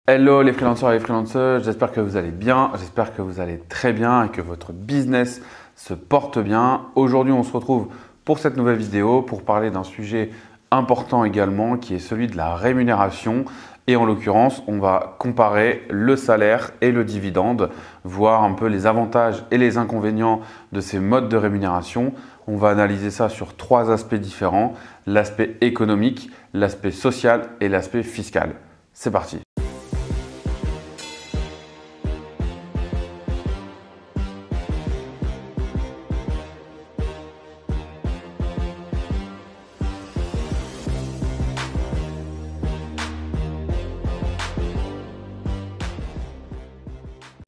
Hello les freelanceurs et les freelanceuses, j'espère que vous allez bien, j'espère que vous allez très bien et que votre business se porte bien. Aujourd'hui, on se retrouve pour cette nouvelle vidéo pour parler d'un sujet important également qui est celui de la rémunération. Et en l'occurrence, on va comparer le salaire et le dividende, voir un peu les avantages et les inconvénients de ces modes de rémunération. On va analyser ça sur trois aspects différents, l'aspect économique, l'aspect social et l'aspect fiscal. C'est parti!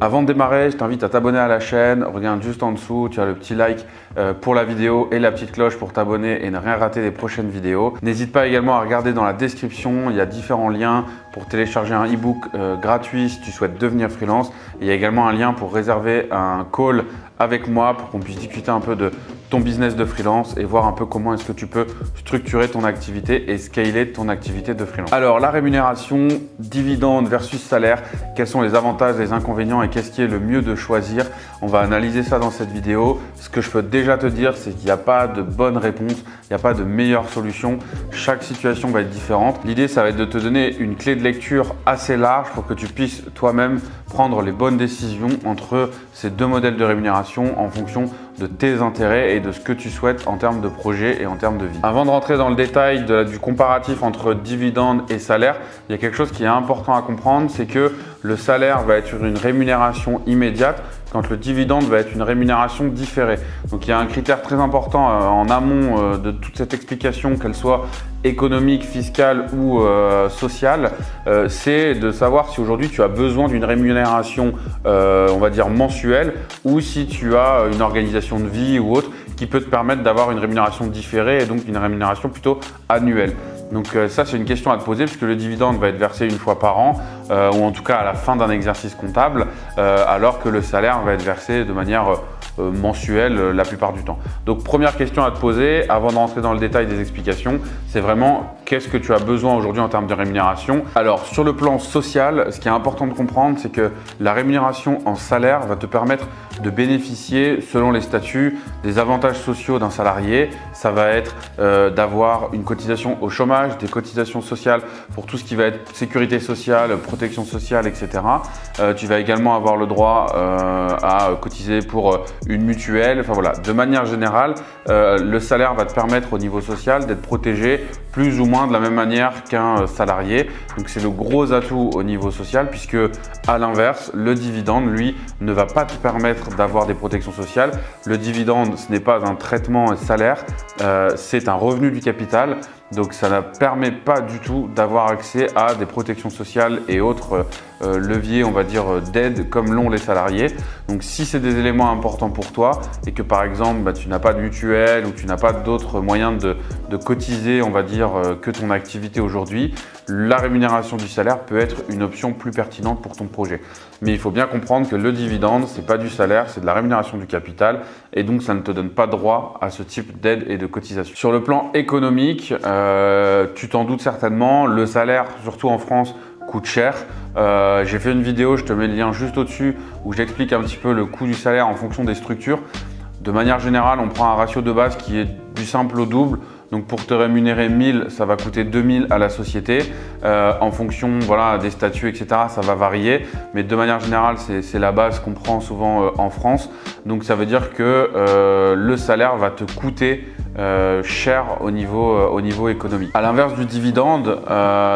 Avant de démarrer, je t'invite à t'abonner à la chaîne. Regarde juste en dessous, tu as le petit like pour la vidéo et la petite cloche pour t'abonner et ne rien rater des prochaines vidéos. N'hésite pas également à regarder dans la description, il y a différents liens pour télécharger un e-book gratuit si tu souhaites devenir freelance. Et il y a également un lien pour réserver un call avec moi pour qu'on puisse discuter un peu de ton business de freelance et voir un peu comment est-ce que tu peux structurer ton activité et scaler ton activité de freelance. Alors la rémunération, dividende versus salaire, quels sont les avantages, les inconvénients et qu'est-ce qui est le mieux de choisir? On va analyser ça dans cette vidéo. Ce que je peux déjà te dire, c'est qu'il n'y a pas de bonne réponse, il n'y a pas de meilleure solution. Chaque situation va être différente. L'idée, ça va être de te donner une clé de lecture assez large pour que tu puisses toi-même prendre les bonnes décisions entre ces deux modèles de rémunération en fonction de tes intérêts et de ce que tu souhaites en termes de projet et en termes de vie. Avant de rentrer dans le détail du comparatif entre dividende et salaire, il y a quelque chose qui est important à comprendre, c'est que le salaire va être une rémunération immédiate quand le dividende va être une rémunération différée. Donc il y a un critère très important en amont de toute cette explication, qu'elle soit économique, fiscale ou sociale, c'est de savoir si aujourd'hui tu as besoin d'une rémunération on va dire mensuelle ou si tu as une organisation de vie ou autre qui peut te permettre d'avoir une rémunération différée et donc une rémunération plutôt annuelle. Donc ça, c'est une question à te poser puisque le dividende va être versé une fois par an ou en tout cas à la fin d'un exercice comptable alors que le salaire va être versé de manière mensuelle la plupart du temps. Donc première question à te poser avant de rentrer dans le détail des explications, c'est vraiment qu'est-ce que tu as besoin aujourd'hui en termes de rémunération. Alors sur le plan social, ce qui est important de comprendre, c'est que la rémunération en salaire va te permettre de bénéficier selon les statuts des avantages sociaux d'un salarié. Ça va être d'avoir une cotisation au chômage, des cotisations sociales pour tout ce qui va être sécurité sociale, protection sociale, etc. Tu vas également avoir le droit à cotiser pour une mutuelle. Enfin voilà, de manière générale, le salaire va te permettre au niveau social d'être protégé plus ou moins de la même manière qu'un salarié. Donc c'est le gros atout au niveau social puisque à l'inverse, le dividende, lui, ne va pas te permettre d'avoir des protections sociales. Le dividende, ce n'est pas un traitement salaire, c'est un revenu du capital. Donc ça ne permet pas du tout d'avoir accès à des protections sociales et autres leviers, on va dire, d'aide comme l'ont les salariés. Donc si c'est des éléments importants pour toi et que par exemple tu n'as pas de mutuelle ou tu n'as pas d'autres moyens de cotiser, on va dire, que ton activité aujourd'hui, la rémunération du salaire peut être une option plus pertinente pour ton projet. Mais il faut bien comprendre que le dividende, ce n'est pas du salaire, c'est de la rémunération du capital et donc ça ne te donne pas droit à ce type d'aide et de cotisation. Sur le plan économique, tu t'en doutes certainement, le salaire, surtout en France, coûte cher. J'ai fait une vidéo, je te mets le lien juste au-dessus, où j'explique un petit peu le coût du salaire en fonction des structures. De manière générale, on prend un ratio de base qui est du simple au double. Donc pour te rémunérer 1000, ça va coûter 2000 à la société. En fonction voilà, des statuts, etc., ça va varier. Mais de manière générale, c'est la base qu'on prend souvent en France. Donc ça veut dire que le salaire va te coûter cher au niveau économique. À l'inverse du dividende,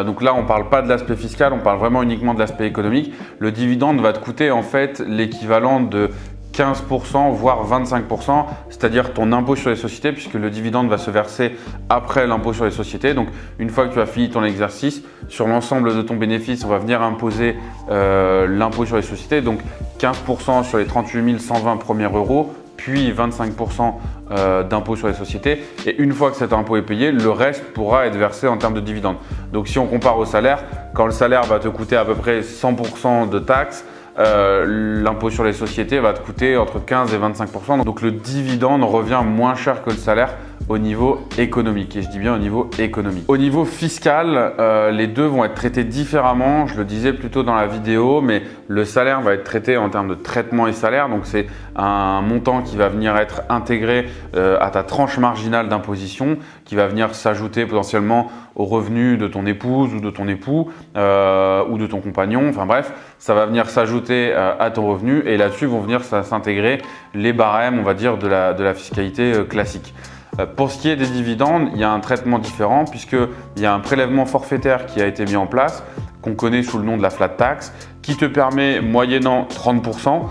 donc là on ne parle pas de l'aspect fiscal, on parle vraiment uniquement de l'aspect économique. Le dividende va te coûter en fait l'équivalent de 15% voire 25%, c'est-à-dire ton impôt sur les sociétés puisque le dividende va se verser après l'impôt sur les sociétés. Donc une fois que tu as fini ton exercice, sur l'ensemble de ton bénéfice, on va venir imposer l'impôt sur les sociétés. Donc 15% sur les 38 120 premiers euros, puis 25% d'impôt sur les sociétés. Et une fois que cet impôt est payé, le reste pourra être versé en termes de dividendes. Donc si on compare au salaire, quand le salaire va te coûter à peu près 100% de taxes, l'impôt sur les sociétés va te coûter entre 15 et 25%. Donc le dividende revient moins cher que le salaire au niveau économique. Et je dis bien au niveau économique. Au niveau fiscal, les deux vont être traités différemment. Je le disais plus tôt dans la vidéo, mais le salaire va être traité en termes de traitement et salaire. Donc c'est un montant qui va venir être intégré à ta tranche marginale d'imposition, qui va venir s'ajouter potentiellement aux revenus de ton épouse ou de ton époux ou de ton compagnon. Enfin bref, ça va venir s'ajouter à ton revenu et là-dessus vont venir s'intégrer les barèmes, on va dire, de la fiscalité classique. Pour ce qui est des dividendes, il y a un traitement différent puisqu'il y a un prélèvement forfaitaire qui a été mis en place, qu'on connaît sous le nom de la flat tax, qui te permet, moyennant 30%,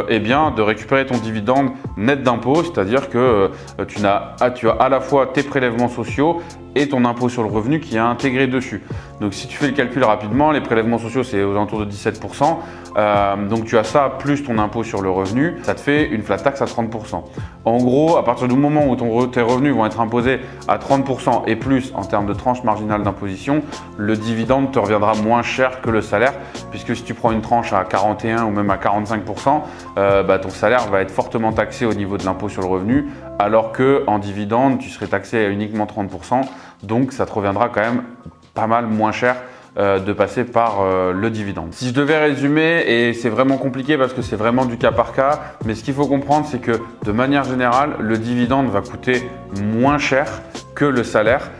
eh bien, de récupérer ton dividende net d'impôt, c'est-à-dire que tu as à la fois tes prélèvements sociaux et ton impôt sur le revenu qui est intégré dessus. Donc si tu fais le calcul rapidement, les prélèvements sociaux c'est aux alentours de 17%, donc tu as ça plus ton impôt sur le revenu, ça te fait une flat tax à 30%. En gros, à partir du moment où tes revenus vont être imposés à 30% et plus en termes de tranche marginale d'imposition, le dividende te reviendra moins cher que le salaire, puisque si tu prends une tranche à 41 ou même à 45%, ton salaire va être fortement taxé au niveau de l'impôt sur le revenu, alors qu'en dividende, tu serais taxé à uniquement 30%, donc ça te reviendra quand même pas mal moins cher de passer par le dividende. Si je devais résumer, et c'est vraiment compliqué parce que c'est vraiment du cas par cas, mais ce qu'il faut comprendre, c'est que de manière générale, le dividende va coûter moins cher que le salaire.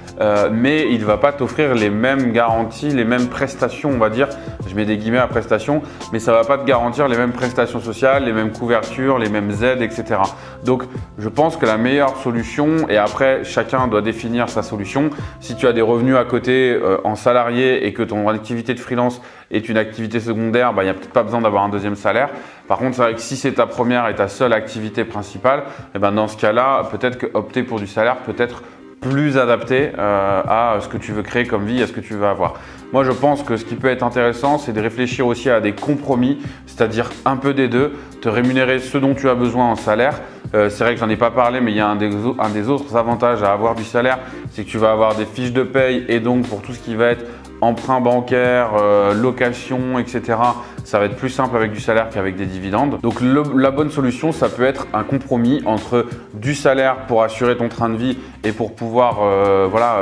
Mais il ne va pas t'offrir les mêmes garanties, les mêmes prestations, on va dire. Je mets des guillemets à prestations, mais ça ne va pas te garantir les mêmes prestations sociales, les mêmes couvertures, les mêmes aides, etc. Donc, je pense que la meilleure solution, et après, chacun doit définir sa solution. Si tu as des revenus à côté en salarié et que ton activité de freelance est une activité secondaire, il n'y a peut-être pas besoin d'avoir un deuxième salaire. Par contre, c'est vrai que si c'est ta première et ta seule activité principale, dans ce cas-là, peut-être que opter pour du salaire peut être plus adapté à ce que tu veux créer comme vie, à ce que tu veux avoir. Moi, je pense que ce qui peut être intéressant, c'est de réfléchir aussi à des compromis, c'est-à-dire un peu des deux, te rémunérer ce dont tu as besoin en salaire. C'est vrai que j'en ai pas parlé, mais il y a un des autres avantages à avoir du salaire, c'est que tu vas avoir des fiches de paye et donc pour tout ce qui va être emprunt bancaire, location, etc. Ça va être plus simple avec du salaire qu'avec des dividendes. Donc la bonne solution, ça peut être un compromis entre du salaire pour assurer ton train de vie et pour pouvoir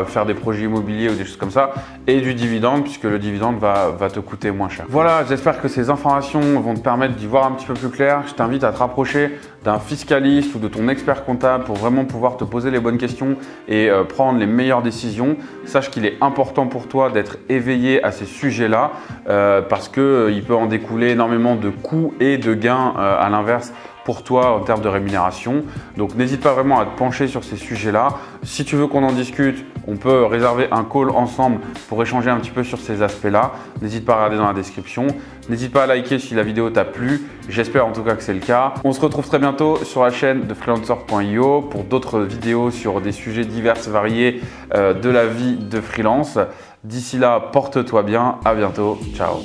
faire des projets immobiliers ou des choses comme ça, et du dividende puisque le dividende va te coûter moins cher. Voilà, j'espère que ces informations vont te permettre d'y voir un petit peu plus clair. Je t'invite à te rapprocher d'un fiscaliste ou de ton expert comptable pour vraiment pouvoir te poser les bonnes questions et prendre les meilleures décisions. Sache qu'il est important pour toi d'être éveillé à ces sujets-là parce qu'il peut en découler énormément de coûts et de gains à l'inverse pour toi en termes de rémunération. Donc n'hésite pas vraiment à te pencher sur ces sujets-là. Si tu veux qu'on en discute, on peut réserver un call ensemble pour échanger un petit peu sur ces aspects-là. N'hésite pas à regarder dans la description. N'hésite pas à liker si la vidéo t'a plu. J'espère en tout cas que c'est le cas. On se retrouve très bientôt sur la chaîne de freelancer.io pour d'autres vidéos sur des sujets divers et variés de la vie de freelance. D'ici là, porte-toi bien. À bientôt. Ciao.